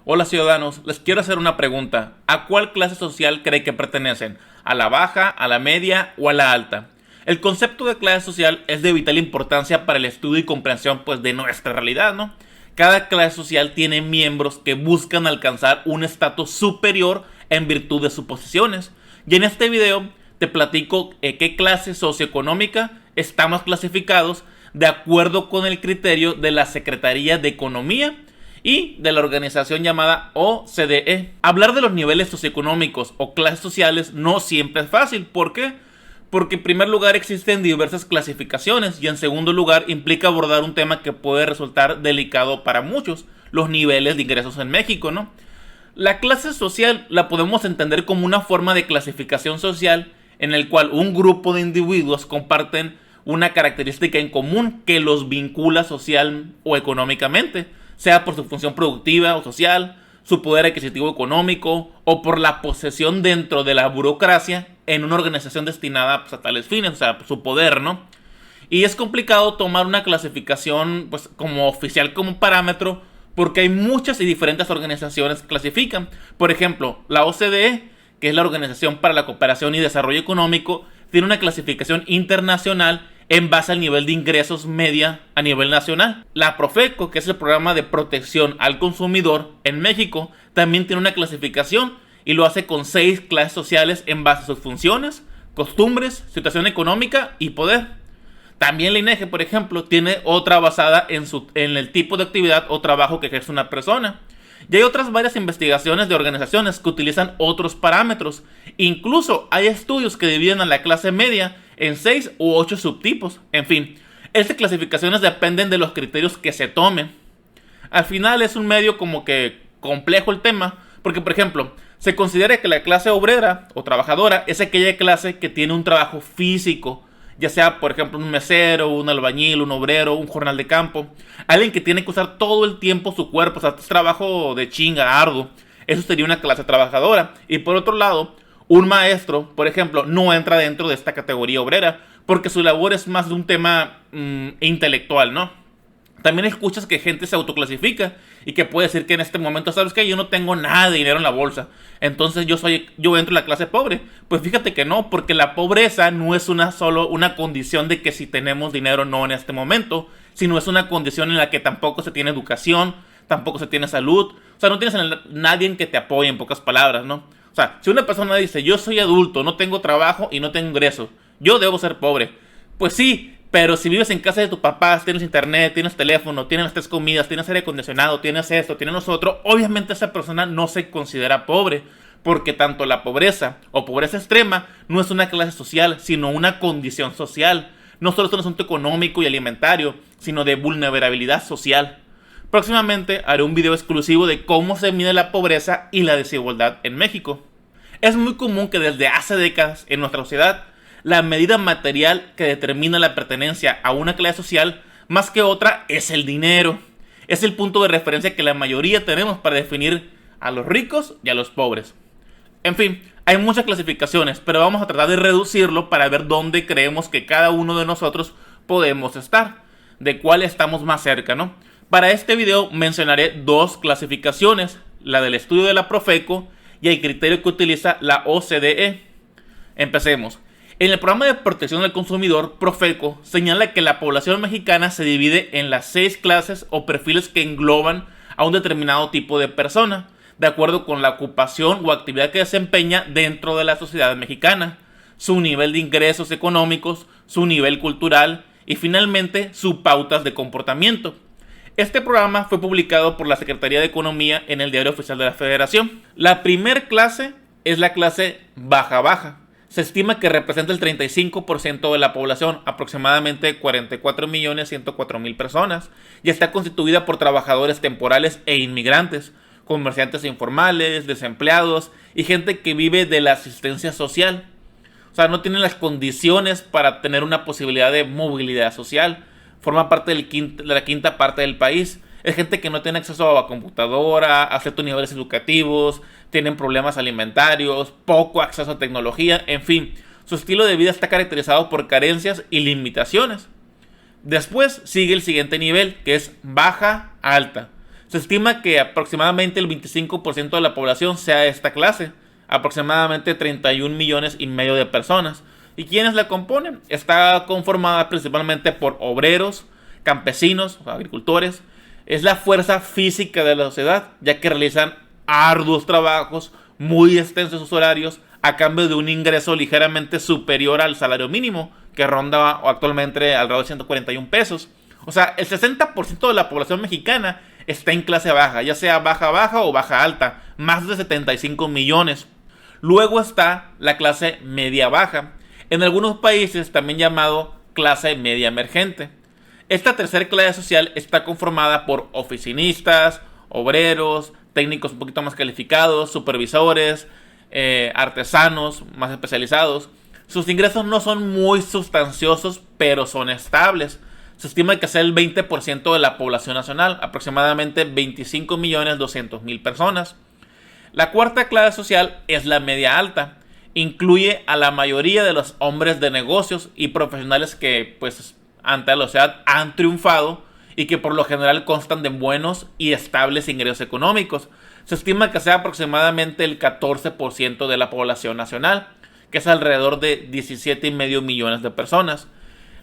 Hola ciudadanos, les quiero hacer una pregunta. ¿A cuál clase social cree que pertenecen? ¿A la baja, a la media o a la alta? El concepto de clase social es de vital importancia para el estudio y comprensión de nuestra realidad, ¿no? Cada clase social tiene miembros que buscan alcanzar un estatus superior en virtud de sus posiciones. Y en este video te platico qué clase socioeconómica estamos clasificados de acuerdo con el criterio de la Secretaría de Economía y de la organización llamada OCDE. Hablar de los niveles socioeconómicos o clases sociales no siempre es fácil. ¿Por qué? Porque en primer lugar existen diversas clasificaciones y en segundo lugar implica abordar un tema que puede resultar delicado para muchos, los niveles de ingresos en México, ¿no? La clase social la podemos entender como una forma de clasificación social en el cual un grupo de individuos comparten una característica en común que los vincula social o económicamente, sea por su función productiva o social, su poder adquisitivo económico o por la posesión dentro de la burocracia en una organización destinada a tales fines, o sea, su poder, ¿no? Y es complicado tomar una clasificación como oficial, como parámetro, porque hay muchas y diferentes organizaciones que clasifican. Por ejemplo, la OCDE, que es la Organización para la Cooperación y Desarrollo Económico, tiene una clasificación internacional en base al nivel de ingresos media a nivel nacional. La Profeco, que es el Programa de Protección al Consumidor en México, también tiene una clasificación y lo hace con 6 clases sociales en base a sus funciones, costumbres, situación económica y poder. También la INEGI, por ejemplo, tiene otra basada en el tipo de actividad o trabajo que ejerce una persona. Y hay otras varias investigaciones de organizaciones que utilizan otros parámetros. Incluso hay estudios que dividen a la clase media en 6 u 8 subtipos. En fin, estas clasificaciones dependen de los criterios que se tomen. Al final es un medio como que complejo el tema, porque por ejemplo, se considera que la clase obrera o trabajadora es aquella clase que tiene un trabajo físico, ya sea por ejemplo un mesero, un albañil, un obrero, un jornal de campo, alguien que tiene que usar todo el tiempo su cuerpo, o sea, es trabajo de chinga, arduo. Eso sería una clase trabajadora. Y por otro lado, un maestro, por ejemplo, no entra dentro de esta categoría obrera, porque su labor es más de un tema intelectual, ¿no? También escuchas que gente se autoclasifica y que puede decir que en este momento, ¿sabes qué? Yo no tengo nada de dinero en la bolsa, entonces yo entro en la clase pobre. Pues fíjate que no, porque la pobreza no es solo una condición de que si tenemos dinero no en este momento, sino es una condición en la que tampoco se tiene educación, tampoco se tiene salud, o sea, no tienes nadie en que te apoye, en pocas palabras, ¿no? O sea, si una persona dice, yo soy adulto, no tengo trabajo y no tengo ingresos, yo debo ser pobre. Pues sí, pero si vives en casa de tus papás, tienes internet, tienes teléfono, tienes las 3 comidas, tienes aire acondicionado, tienes esto, tienes lo otro, obviamente esa persona no se considera pobre, porque tanto la pobreza o pobreza extrema no es una clase social, sino una condición social. No solo es un asunto económico y alimentario, sino de vulnerabilidad social. Próximamente haré un video exclusivo de cómo se mide la pobreza y la desigualdad en México. Es muy común que desde hace décadas en nuestra sociedad la medida material que determina la pertenencia a una clase social más que otra es el dinero. Es el punto de referencia que la mayoría tenemos para definir a los ricos y a los pobres. En fin, hay muchas clasificaciones, pero vamos a tratar de reducirlo para ver dónde creemos que cada uno de nosotros podemos estar, de cuál estamos más cerca, ¿no? Para este video mencionaré 2 clasificaciones, la del estudio de la Profeco y el criterio que utiliza la OCDE. Empecemos. En el programa de protección del consumidor, Profeco señala que la población mexicana se divide en las 6 clases o perfiles que engloban a un determinado tipo de persona, de acuerdo con la ocupación o actividad que desempeña dentro de la sociedad mexicana, su nivel de ingresos económicos, su nivel cultural y finalmente sus pautas de comportamiento. Este programa fue publicado por la Secretaría de Economía en el Diario Oficial de la Federación. La primer clase es la clase baja-baja. Se estima que representa el 35% de la población, aproximadamente 44.104.000 personas, y está constituida por trabajadores temporales e inmigrantes, comerciantes informales, desempleados y gente que vive de la asistencia social. O sea, no tienen las condiciones para tener una posibilidad de movilidad social. Forma parte de la quinta parte del país. Es gente que no tiene acceso a computadora, a ciertos niveles educativos, tienen problemas alimentarios, poco acceso a tecnología, en fin. Su estilo de vida está caracterizado por carencias y limitaciones. Después sigue el siguiente nivel, que es baja-alta. Se estima que aproximadamente el 25% de la población sea de esta clase, aproximadamente 31 millones y medio de personas. ¿Y quiénes la componen? Está conformada principalmente por obreros, campesinos, agricultores. Es la fuerza física de la sociedad, ya que realizan arduos trabajos, muy extensos sus horarios, a cambio de un ingreso ligeramente superior al salario mínimo, que ronda actualmente alrededor de 141 pesos. O sea, el 60% de la población mexicana está en clase baja, ya sea baja baja o baja alta, más de 75 millones. Luego está la clase media baja, en algunos países también llamado clase media emergente. Esta tercera clase social está conformada por oficinistas, obreros, técnicos un poquito más calificados, supervisores, artesanos más especializados. Sus ingresos no son muy sustanciosos, pero son estables. Se estima que sea el 20% de la población nacional, aproximadamente 25.200.000 personas. La cuarta clase social es la media alta. Incluye a la mayoría de los hombres de negocios y profesionales que, pues, ante la sociedad han triunfado y que por lo general constan de buenos y estables ingresos económicos. Se estima que sea aproximadamente el 14% de la población nacional, que es alrededor de 17,5 millones de personas.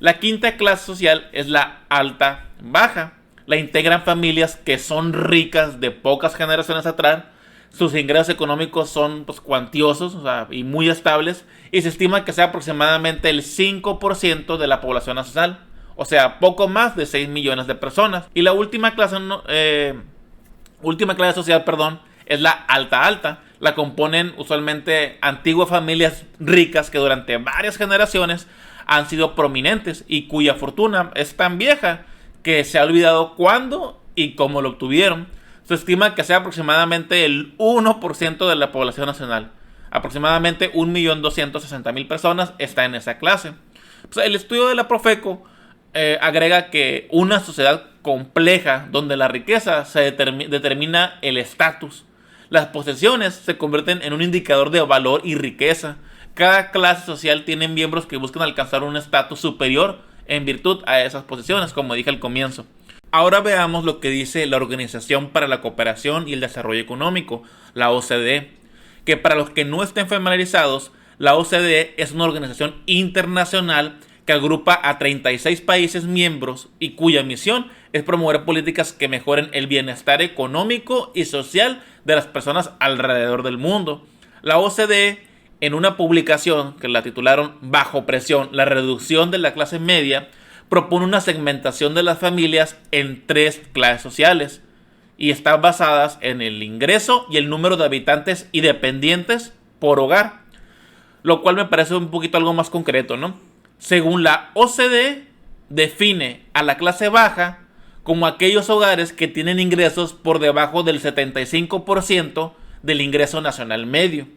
La quinta clase social es la alta baja. La integran familias que son ricas de pocas generaciones atrás. Sus ingresos económicos son, pues, cuantiosos, o sea, y muy estables, y se estima que sea aproximadamente el 5% de la población nacional, o sea, poco más de 6 millones de personas. Y la última clase social, es la alta alta. La componen usualmente antiguas familias ricas que durante varias generaciones han sido prominentes y cuya fortuna es tan vieja que se ha olvidado cuándo y cómo lo obtuvieron. Se estima que sea aproximadamente el 1% de la población nacional. Aproximadamente 1.260.000 personas está en esa clase. Pues el estudio de la Profeco agrega que una sociedad compleja donde la riqueza se determina el estatus. Las posesiones se convierten en un indicador de valor y riqueza. Cada clase social tiene miembros que buscan alcanzar un estatus superior en virtud a esas posesiones, como dije al comienzo. Ahora veamos lo que dice la Organización para la Cooperación y el Desarrollo Económico, la OCDE, que para los que no estén familiarizados, la OCDE es una organización internacional que agrupa a 36 países miembros y cuya misión es promover políticas que mejoren el bienestar económico y social de las personas alrededor del mundo. La OCDE, en una publicación que la titularon Bajo presión, la reducción de la clase media, propone una segmentación de las familias en 3 clases sociales y están basadas en el ingreso y el número de habitantes y dependientes por hogar, lo cual me parece un poquito algo más concreto, ¿no? Según la OCDE, define a la clase baja como aquellos hogares que tienen ingresos por debajo del 75% del ingreso nacional medio,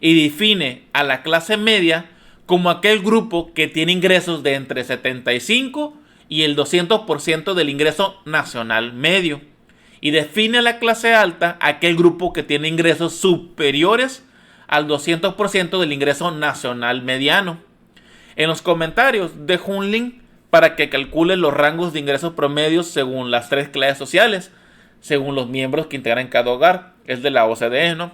y define a la clase media como aquel grupo que tiene ingresos de entre 75 y el 200% del ingreso nacional medio, y define a la clase alta aquel grupo que tiene ingresos superiores al 200% del ingreso nacional mediano. En los comentarios dejo un link para que calcule los rangos de ingresos promedios según las 3 clases sociales, según los miembros que integran cada hogar. Es de la OCDE, ¿no?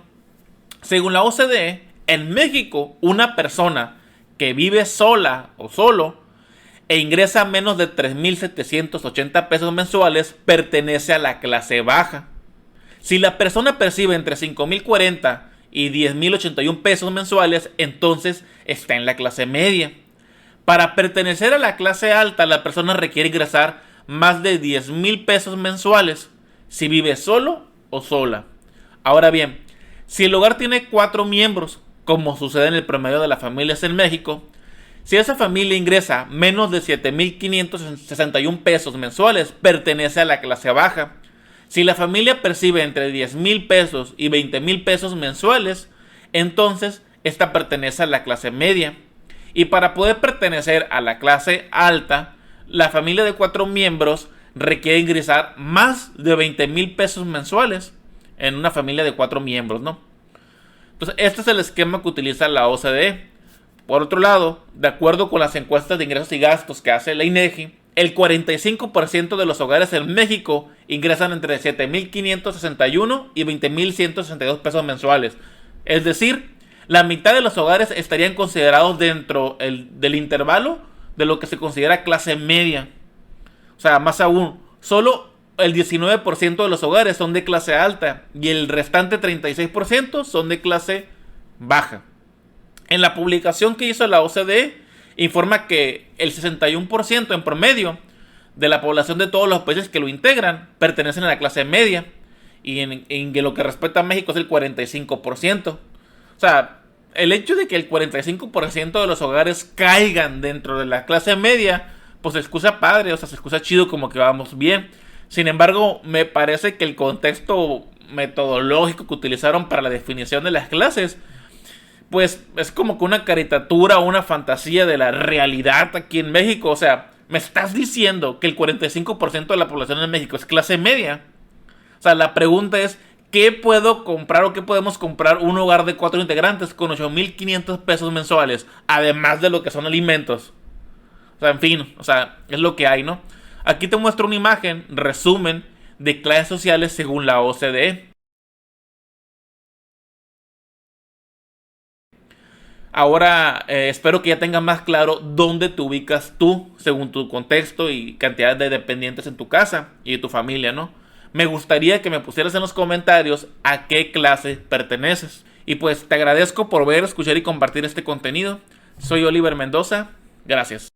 Según la OCDE, en México, una persona que vive sola o solo e ingresa menos de 3.780 pesos mensuales pertenece a la clase baja. Si la persona percibe entre 5.040 y 10.081 pesos mensuales, entonces está en la clase media. Para pertenecer a la clase alta, la persona requiere ingresar más de 10,000 pesos mensuales si vive solo o sola. Ahora bien, si el hogar tiene 4 miembros, como sucede en el promedio de las familias en México, si esa familia ingresa menos de 7,561 pesos mensuales, pertenece a la clase baja. Si la familia percibe entre 10,000 pesos y 20,000 pesos mensuales, entonces esta pertenece a la clase media. Y para poder pertenecer a la clase alta, la familia de 4 miembros requiere ingresar más de 20,000 pesos mensuales en una familia de 4 miembros, ¿no? Entonces, este es el esquema que utiliza la OCDE. Por otro lado, de acuerdo con las encuestas de ingresos y gastos que hace la INEGI, el 45% de los hogares en México ingresan entre 7,561 y 20,162 pesos mensuales. Es decir, la mitad de los hogares estarían considerados dentro del intervalo de lo que se considera clase media. O sea, más aún, solo el 19% de los hogares son de clase alta y el restante 36% son de clase baja. En la publicación que hizo la OCDE, informa que el 61% en promedio de la población de todos los países que lo integran pertenecen a la clase media, y en lo que respecta a México es el 45%. O sea, el hecho de que el 45% de los hogares caigan dentro de la clase media, pues se escucha padre, o sea, se escucha chido, como que vamos bien. Sin embargo, me parece que el contexto metodológico que utilizaron para la definición de las clases, pues es como que una caricatura o una fantasía de la realidad aquí en México. O sea, me estás diciendo que el 45% de la población en México es clase media. O sea, la pregunta es, ¿qué puedo comprar o qué podemos comprar un hogar de 4 integrantes con 8,500 pesos mensuales? Además de lo que son alimentos. O sea, en fin, o sea, es lo que hay, ¿no? Aquí te muestro una imagen, resumen, de clases sociales según la OCDE. Ahora espero que ya tengas más claro dónde te ubicas tú según tu contexto y cantidad de dependientes en tu casa y de tu familia, ¿no? Me gustaría que me pusieras en los comentarios a qué clase perteneces. Y pues te agradezco por ver, escuchar y compartir este contenido. Soy Oliver Mendoza. Gracias.